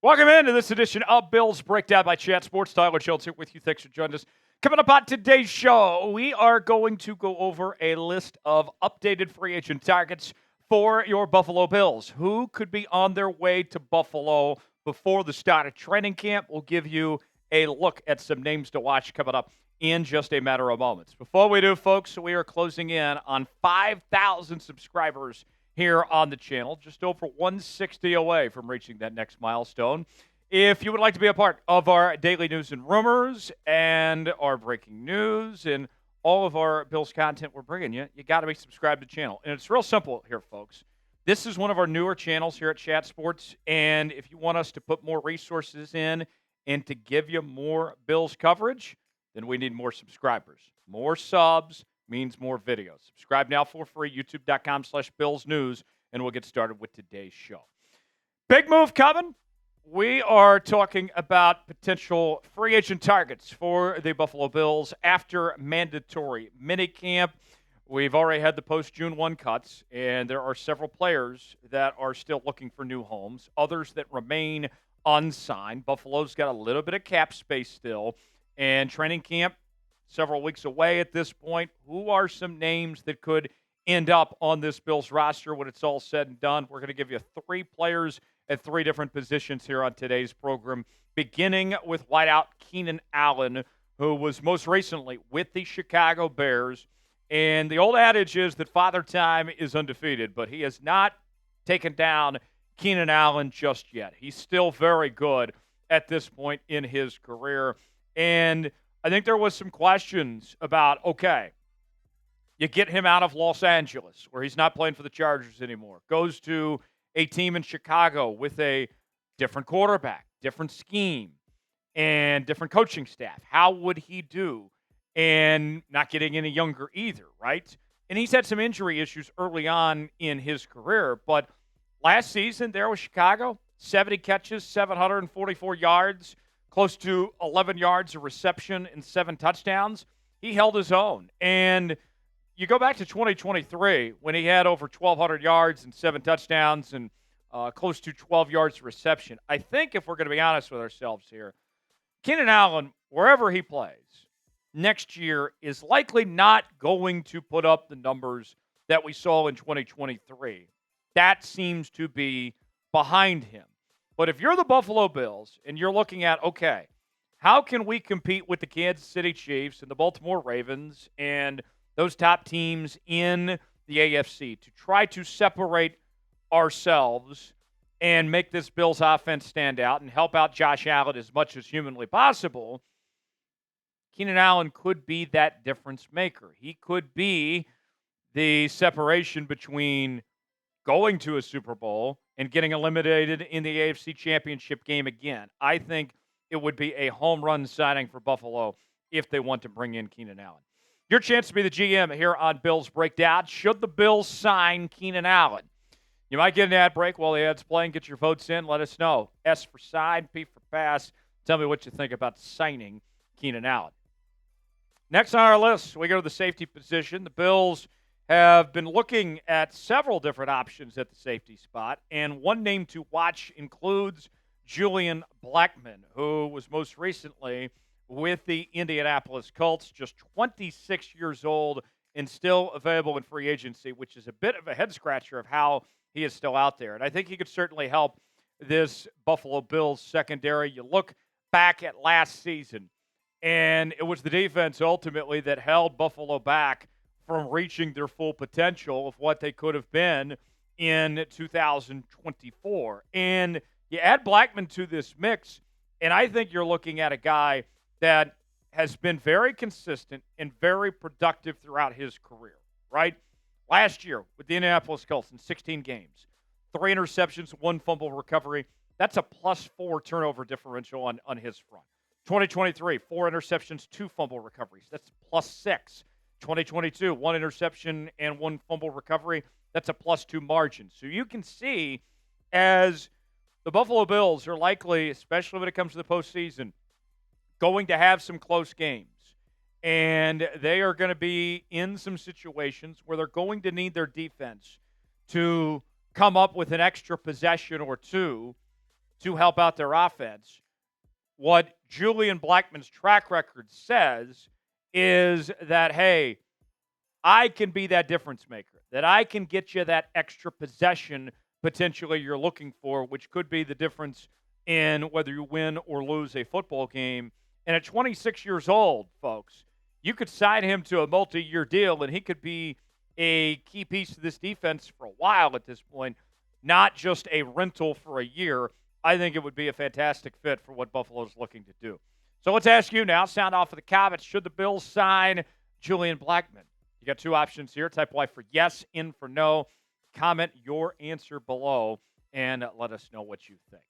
Welcome into this edition of Bills Breakdown by Chat Sports. Tyler Schultz here with you. Thanks for joining us. Coming up on today's show, we are going to go over a list of updated free agent targets for your Buffalo Bills. Who could be on their way to Buffalo before the start of training camp? We'll give you a look at some names to watch coming up in just a matter of moments. Before we do, folks, we are closing in on 5,000 subscribers here on the channel, just over 160 away from reaching that next milestone. If you would like to be a part of our daily news and rumors and our breaking news and all of our Bills content we're bringing you, you got to be subscribed to the channel. And it's real simple here, folks. This is one of our newer channels here at Chat Sports, and if you want us to put more resources in and to give you more Bills coverage, then we need more subscribers. More subs means more videos. Subscribe now for free, youtube.com/BillsNews, and we'll get started with today's show. Big move coming. We are talking about potential free agent targets for the Buffalo Bills after mandatory minicamp. We've already had the post-June 1 cuts, and there are several players that are still looking for new homes, others that remain unsigned. Buffalo's got a little bit of cap space still, and training camp several weeks away at this point. Who are some names that could end up on this Bills roster when it's all said and done? We're going to give you 3 players at 3 different positions here on today's program, beginning with wideout Keenan Allen, who was most recently with the Chicago Bears. And the old adage is that Father Time is undefeated, but he has not taken down Keenan Allen just yet. He's still very good at this point in his career. And I think there was some questions about, okay, you get him out of Los Angeles, where he's not playing for the Chargers anymore, goes to a team in Chicago with a different quarterback, different scheme, and different coaching staff. How would he do? And not getting any younger either, right? And he's had some injury issues early on in his career, but last season there with Chicago, 70 catches, 744 yards, close to 11 yards of reception and 7 touchdowns. He held his own. And you go back to 2023 when he had over 1,200 yards and 7 touchdowns and close to 12 yards of reception. I think if we're going to be honest with ourselves here, Keenan Allen, wherever he plays next year, is likely not going to put up the numbers that we saw in 2023. That seems to be behind him. But if you're the Buffalo Bills and you're looking at, okay, how can we compete with the Kansas City Chiefs and the Baltimore Ravens and those top teams in the AFC to try to separate ourselves and make this Bills offense stand out and help out Josh Allen as much as humanly possible, Keenan Allen could be that difference maker. He could be the separation between going to a Super Bowl and getting eliminated in the AFC Championship game again. I think it would be a home run signing for Buffalo if they want to bring in Keenan Allen. Your chance to be the GM here on Bills Breakdown. Should the Bills sign Keenan Allen? You might get an ad break while the ad's playing. Get your votes in. Let us know. S for sign, P for pass. Tell me what you think about signing Keenan Allen. Next on our list, we go to the safety position. The Bills have been looking at several different options at the safety spot, and one name to watch includes Julian Blackmon, who was most recently with the Indianapolis Colts, just 26 years old and still available in free agency, which is a bit of a head-scratcher of how he is still out there. And I think he could certainly help this Buffalo Bills secondary. You look back at last season, and it was the defense ultimately that held Buffalo back from reaching their full potential of what they could have been in 2024. And you add Blackmon to this mix, and I think you're looking at a guy that has been very consistent and very productive throughout his career, right? Last year with the Indianapolis Colts in 16 games, 3 interceptions, 1 fumble recovery. That's a +4 turnover differential on his front. 2023, 4 interceptions, 2 fumble recoveries. That's +6. 2022, 1 interception and 1 fumble recovery. That's a +2 margin. So you can see as the Buffalo Bills are likely, especially when it comes to the postseason, going to have some close games. And they are going to be in some situations where they're going to need their defense to come up with an extra possession or two to help out their offense. What Julian Blackmon's track record says is that, hey, I can be that difference maker, that I can get you that extra possession potentially you're looking for, which could be the difference in whether you win or lose a football game. And at 26 years old, folks, you could sign him to a multi-year deal, and he could be a key piece of this defense for a while at this point, not just a rental for a year. I think it would be a fantastic fit for what Buffalo's looking to do. So let's ask you now, sound off of the comments. Should the Bills sign Julian Blackmon? You got two options here. Type Y for yes, in for no. Comment your answer below and let us know what you think.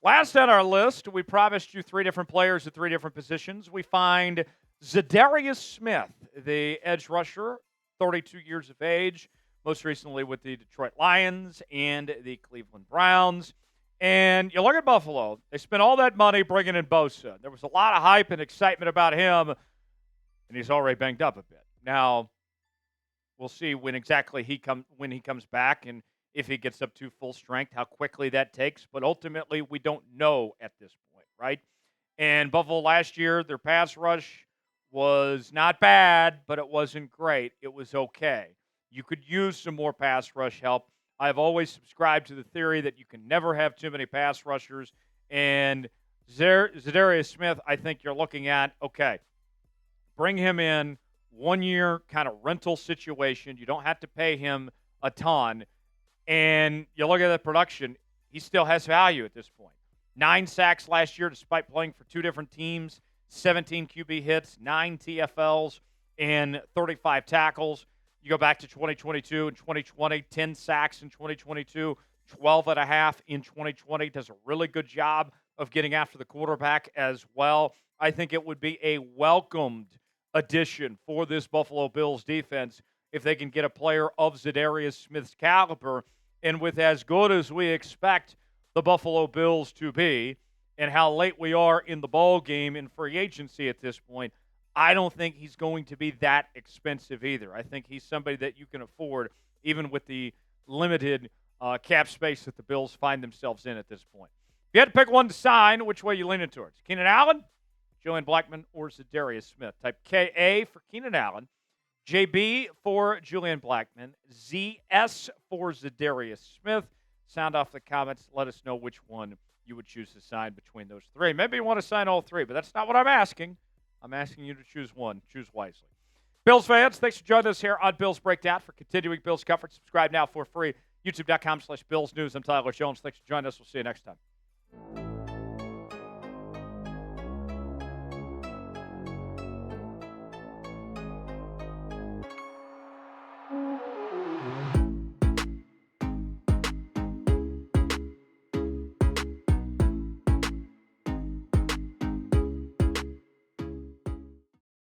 Last on our list, we promised you three different players at three different positions. We find Za'Darius Smith, the edge rusher, 32 years of age, most recently with the Detroit Lions and the Cleveland Browns. And you look at Buffalo, they spent all that money bringing in Bosa. There was a lot of hype and excitement about him, and he's already banged up a bit. Now, we'll see when exactly he comes back and if he gets up to full strength, how quickly that takes. But ultimately, we don't know at this point, right? And Buffalo last year, their pass rush was not bad, but it wasn't great. It was okay. You could use some more pass rush help. I've always subscribed to the theory that you can never have too many pass rushers. And Za'Darius Smith, I think you're looking at, okay, bring him in, 1 year kind of rental situation. You don't have to pay him a ton. And you look at the production, he still has value at this point. 9 sacks last year despite playing for two different teams, 17 QB hits, 9 TFLs, and 35 tackles. You go back to 2022 and 2020, 10 sacks in 2022, 12 and a half in 2020. Does a really good job of getting after the quarterback as well. I think it would be a welcomed addition for this Buffalo Bills defense if they can get a player of Za'Darius Smith's caliber. And with as good as we expect the Buffalo Bills to be and how late we are in the ball game in free agency at this point, I don't think he's going to be that expensive either. I think he's somebody that you can afford, even with the limited cap space that the Bills find themselves in at this point. If you had to pick one to sign, which way are you leaning towards? Keenan Allen, Julian Blackmon, or Za'Darius Smith? Type KA for Keenan Allen, JB for Julian Blackmon, ZS for Za'Darius Smith. Sound off the comments. Let us know which one you would choose to sign between those three. Maybe you want to sign all three, but that's not what I'm asking. I'm asking you to choose one. Choose wisely. Bills fans, thanks for joining us here on Bills Breakdown. For continuing Bills coverage, subscribe now for free. YouTube.com/Bills News. I'm Tyler Jones. Thanks for joining us. We'll see you next time.